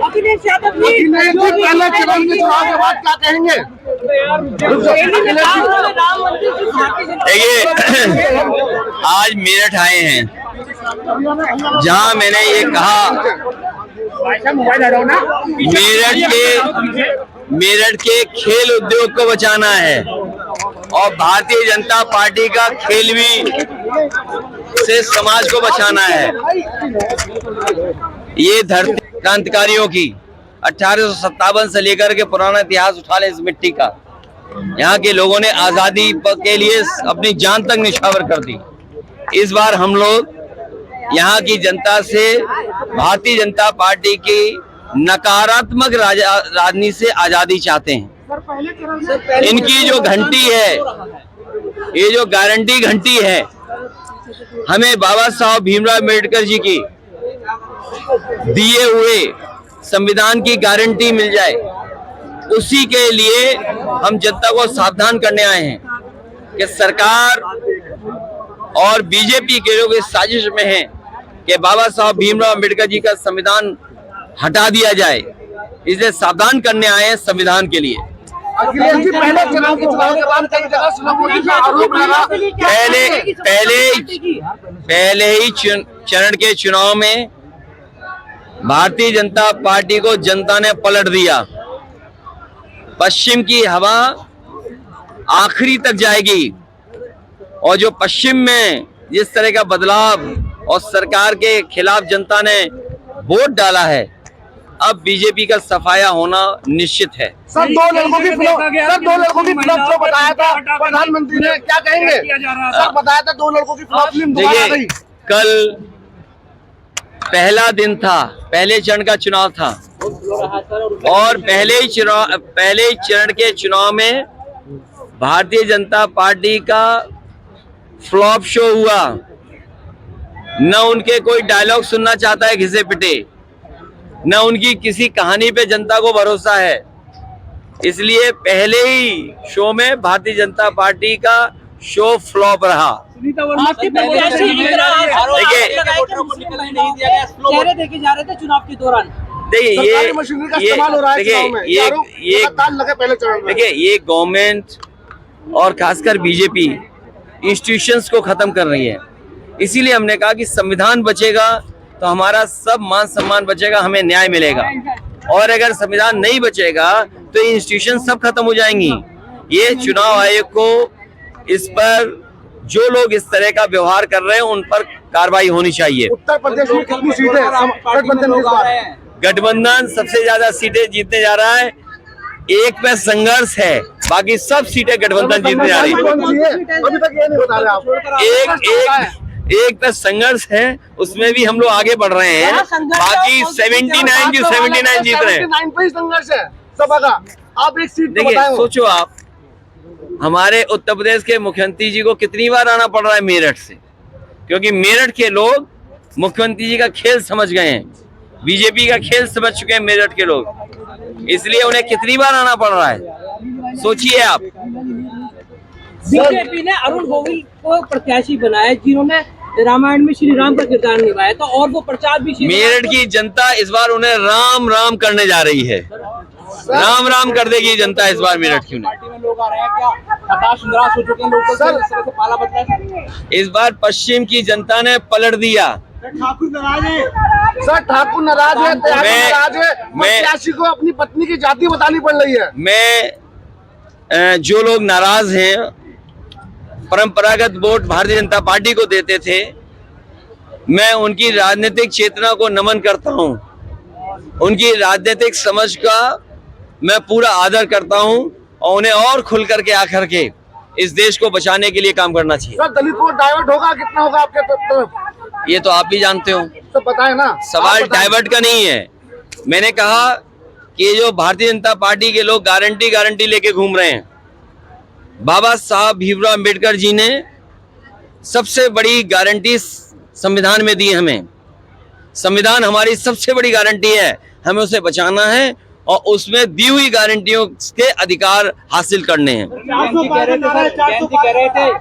अखिलेश यादव जी पहले चरण के चुनाव के बाद क्या कहेंगे? देखिए, आज मेरठ आए हैं जहां मैंने ये कहा मेरठ के खेल उद्योग को बचाना है और भारतीय जनता पार्टी का खेल भी से समाज को बचाना है। ये धरती क्रांतिकारियों की 1857 से लेकर के पुराना इतिहास उठा ले इस मिट्टी का। यहाँ के लोगों ने आजादी के लिए अपनी जान तक निछावर कर दी। इस बार हम लोग यहाँ की जनता से भारतीय जनता पार्टी की नकारात्मक राजनीति से आजादी चाहते हैं। इनकी जो घंटी है, ये जो गारंटी घंटी है, हमें बाबा साहब भीमराव अम्बेडकर जी की दिए हुए संविधान की गारंटी मिल जाए, उसी के लिए हम जनता को सावधान करने आए हैं कि सरकार और बीजेपी के लोग इस साजिश में हैं कि बाबा साहब भीमराव अम्बेडकर जी का संविधान हटा दिया जाए। इसलिए सावधान करने आए हैं संविधान के लिए। अखिलेश जी पहले चरण के चुनाव के बाद कई जगह सोनामोदी का आरोप लगा। पहले ही चरण के चुनाव में भारतीय जनता पार्टी को जनता ने पलट दिया। पश्चिम की हवा आखिरी तक जाएगी और जो पश्चिम में जिस तरह का बदलाव और सरकार के खिलाफ जनता ने वोट डाला है, अब बीजेपी का सफाया होना निश्चित है। सर, दो लड़कों की फ्लॉप शो बताया था प्रधानमंत्री ने, क्या कहेंगे? सर, बताया था 2 लड़कों की फ्लॉप फिल्म दोबारा गई। कल पहला दिन था, पहले चरण का चुनाव था और पहले चरण के चुनाव में भारतीय जनता पार्टी का फ्लॉप शो हुआ। न उनके कोई डायलॉग सुनना चाहता है घिसे पिटे, न उनकी किसी कहानी पे जनता को भरोसा है। इसलिए पहले ही शो में भारतीय जनता पार्टी का शो फ्लॉप रहा। देखे जा रहे थे चुनाव के दौरान। देखिए ये गवर्नमेंट और खासकर बीजेपी इंस्टीट्यूशंस को खत्म कर रही है। इसीलिए हमने कहा कि संविधान बचेगा तो हमारा सब मान सम्मान बचेगा, हमें न्याय मिलेगा। और अगर संविधान नहीं बचेगा तो इंस्टीट्यूशन सब खत्म हो जाएंगी। ये चुनाव आयोग को इस पर जो लोग इस तरह का व्यवहार कर रहे हैं उन पर कार्रवाई होनी चाहिए। उत्तर प्रदेश में कितनी सीटें गठबंधन सबसे ज्यादा सीटें जीतने जा रहा है। एक पे संघर्ष है, बाकी सब सीटें गठबंधन जीतने जा रही है। अभी तक ये नहीं बता रहे आप। एक पे संघर्ष है, उसमें भी हम लोग आगे बढ़ रहे हैं। बाकी 79 की 79 जीत रहे हैं। 79 पे संघर्ष है सभा का। आप एक सीट देखिए, सोचो आप, हमारे उत्तर प्रदेश के मुख्यमंत्री जी को कितनी बार आना पड़ रहा है मेरठ से, क्योंकि मेरठ के लोग मुख्यमंत्री जी का खेल समझ गए हैं, बीजेपी का खेल समझ चुके हैं मेरठ के लोग, इसलिए उन्हें कितनी बार आना पड़ रहा है। सोचिए आप। बीजेपी ने अरुण गोविल को प्रत्याशी बनाया जिन्होंने रामायण में श्री राम का किरदार निभाया था, और वो प्रचार भी मेरठ की जनता इस बार उन्हें राम राम करने जा रही है। राम राम कर देगी जनता इस बार मेरठ की। लोग आ रहे हैं, क्या हताश निराश हो चुके हैं लोग? सर, पाला बदला इस बार पश्चिम की जनता ने पलट दिया। ठाकुर नाराज है। सर, ठाकुर नाराज है, प्रत्याशी को अपनी पत्नी की जाति बतानी पड़ रही है। मैं जो लोग नाराज हैं, परंपरागत वोट भारतीय जनता पार्टी को देते थे, मैं उनकी राजनीतिक चेतना को नमन करता हूं। उनकी राजनीतिक समझ का मैं पूरा आदर करता हूं और उन्हें और खुल करके आकर के इस देश को बचाने के लिए काम करना चाहिए। सर, दलित वोट डाइवर्ट होगा, कितना होगा आपके तरफ? ये तो आप भी जानते हो। तो बताएं ना। सवाल डाइवर्ट का नहीं है। मैंने कहा कि जो भारतीय जनता पार्टी के लोग गारंटी लेके घूम रहे हैं, बाबा साहब भीमराव अम्बेडकर जी ने सबसे बड़ी गारंटी संविधान में दी हमें। संविधान हमारी सबसे बड़ी गारंटी है, हमें उसे बचाना है और उसमें दी हुई गारंटियों के अधिकार हासिल करने हैं।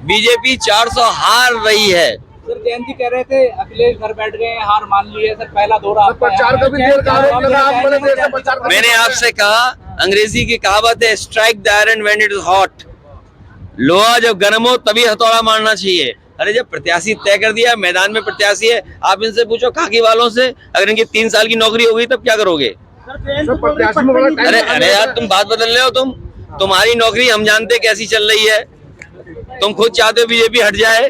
बीजेपी 400 हार रही है, सर जयंत जी कह रहे थे अखिलेश घर बैठ गए हैं, हार मान ली है सर, पहला दौरा आपका प्रचार का भी देर का आरोप लगा, आप बड़े देर से प्रचार कर रहे हैं। मैंने आपसे कहा, अंग्रेजी की कहावत है, strike the iron when it is hot. लोहा जब गर्म हो तभी हथौड़ा मारना चाहिए। अरे जब प्रत्याशी तय कर दिया, मैदान में प्रत्याशी है, आप इनसे पूछो खाकी वालों से, अगर इनकी 3 साल की नौकरी हो गई तब क्या करोगे? सर प्रत्याशी में बड़ा टाइम अरे अरे यार, तुम बात बदल रहे हो। तुम्हारी नौकरी हम जानते कैसी चल रही है। तुम खुद चाहते हो बीजेपी हट जाए,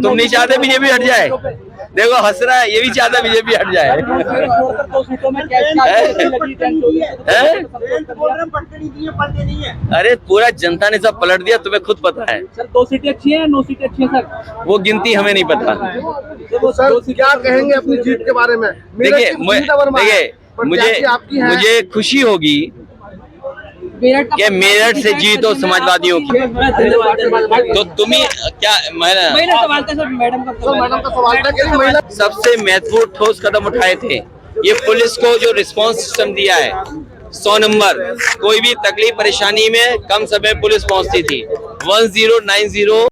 तुम नहीं चाहते बीजेपी हट जाए। देखो हंस रहा है, ये भी चाहता बीजेपी हट जाए। अरे पूरा जनता ने सब पलट दिया, तुम्हें खुद पता है। सर 2 सीटें अच्छी हैं, 9 सीटें अच्छी हैं सर? वो गिनती हमें नहीं पता। सर क्या कहेंगे अपनी जीत के बारे में? देखिए मुझे खुशी होगी कि मेरठ से जीत हो समाजवादियों की। तो तुम्ही क्या सवाल था सर, मैडम का सवाल था कि महिला सबसे महत्वपूर्ण ठोस कदम उठाए थे। ये पुलिस को जो रिस्पांस सिस्टम दिया है 100 नंबर, कोई भी तकलीफ परेशानी में कम समय पुलिस पहुंचती थी। 1090